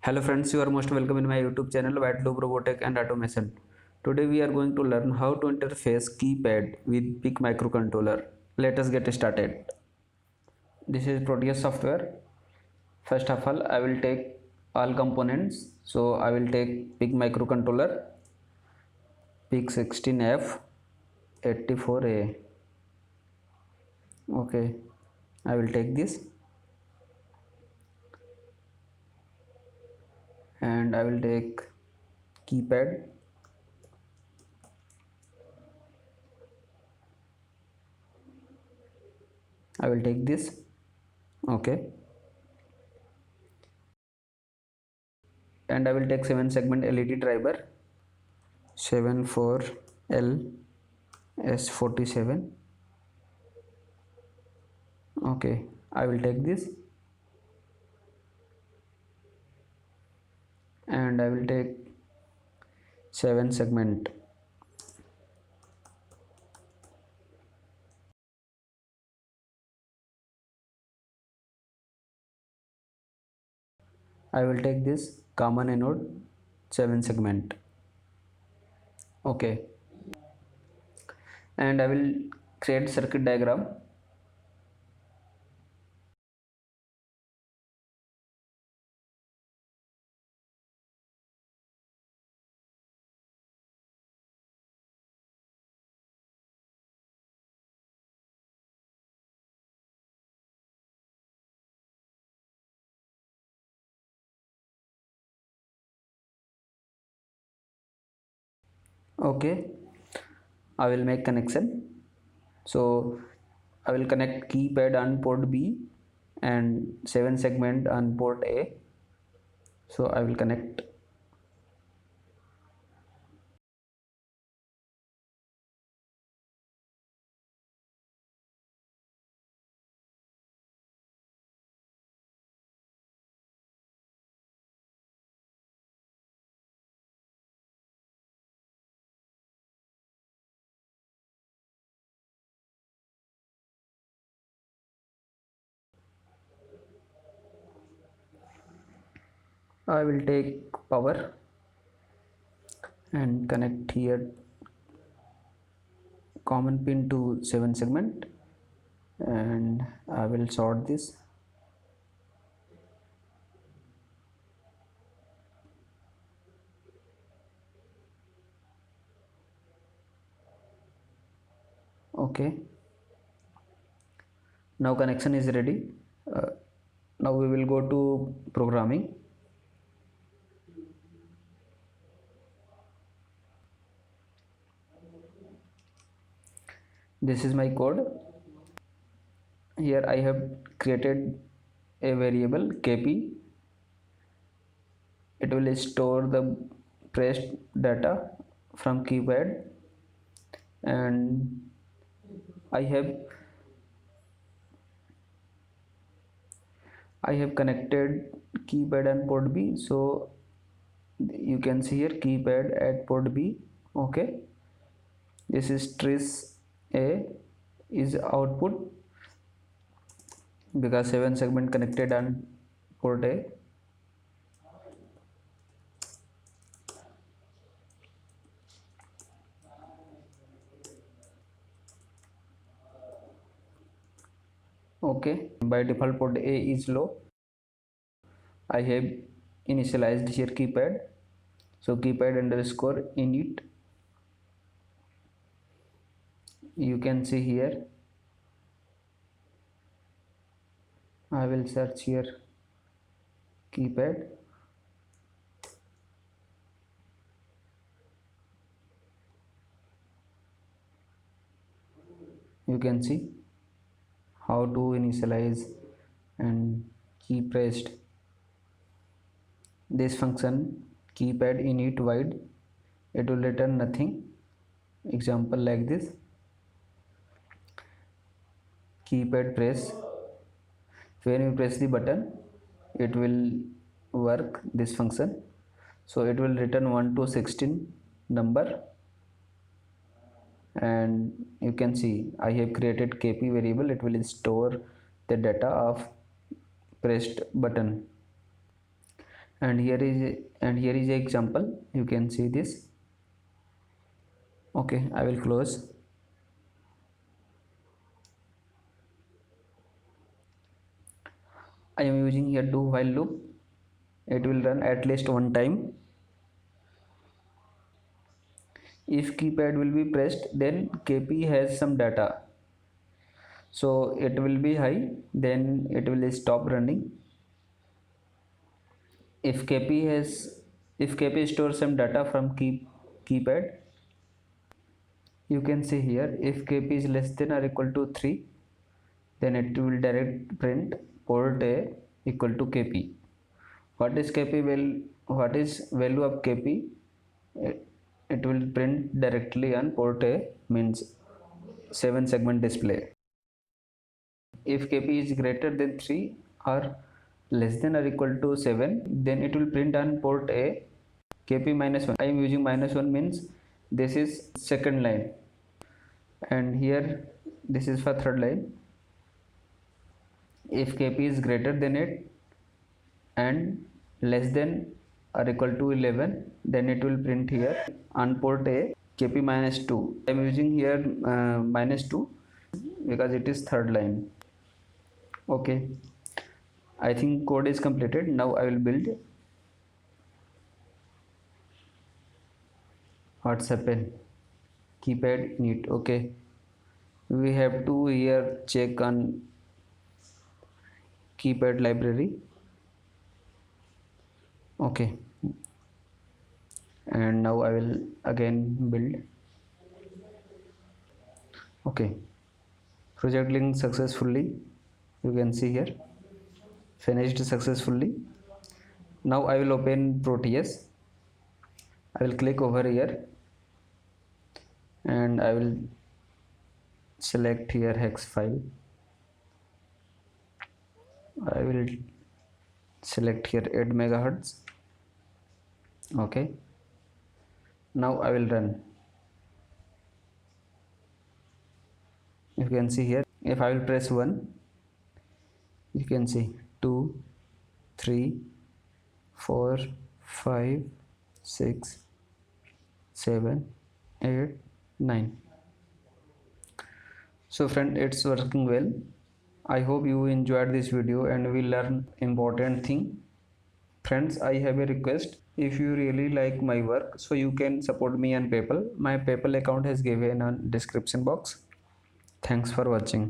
Hello friends, you are most welcome in my YouTube channel White Loop Robotic and Automation. Today we are going to learn how to interface keypad with PIC microcontroller. Let us get started. This is Proteus software. First of all, I will take all components. So I will take PIC microcontroller, PIC 16F 84A. Okay, I will take this and I will take keypad. I will take this. Okay, and I will take 7 segment LED driver 74L S47. Okay, I will take this and I will take 7 segment. I will take this common anode 7 segment. Okay, and I will create circuit diagram. Okay, I will make connection. So I will connect keypad on port B and 7 segment on port A. So I will connect. I will take power and connect here common pin to 7 segment, and I will sort this. Okay, now connection is ready. uh, Now we will go to programming. This is my code. Here I have created a variable kp. It will store the pressed data from keypad, and I have connected keypad and port B. So you can see here keypad at port B. Okay, this is trace A is output because 7 segment connected on port A. Okay, by default port A is low. I have initialized here keypad, so keypad underscore init. You can see here. I will search here keypad. You can see how to initialize and key pressed. This function keypad init void, it will return nothing. Example like this, keypad press. When you press the button, it will work this function. So it will return 1 to 16 number, and you can see I have created kp variable. It will store the data of pressed button, and here is a example. You can see this. Okay, I will close. I am using here do while loop. It will run at least one time. If keypad will be pressed, then kp has some data, so it will be high, then it will stop running. if kp has if kp stores some data from keypad, you can see here, if kp is less than or equal to 3, then it will direct print port a equal to kp. What is kp what is value of kp? It will print directly on port a, means 7 segment display. If kp is greater than 3 or less than or equal to 7, then it will print on port a kp -1. I am using -1, means this is second line, and here this is for third line. If kp is greater than 8 and less than or equal to 11, then it will print here on port a kp -2. I am using here -2 because it is third line. Okay, I think code is completed. Now I will build. What's happened? Keypad init. Okay, we have to here check on keypad library. Okay, and now I will again build. Okay, project link successfully. You can see here, finished successfully. Now I will open Proteus. I will click over here and I will select here hex file. I will select here 8 megahertz. Okay, now I will run. You can see here, if I will press 1, you can see 2, 3, 4, 5, 6, 7, 8, 9. So friend, it's working well. I hope you enjoyed this video and we learn important thing. Friends, I have a request. If you really like my work, so you can support me on PayPal. My PayPal account is given on description box. Thanks for watching.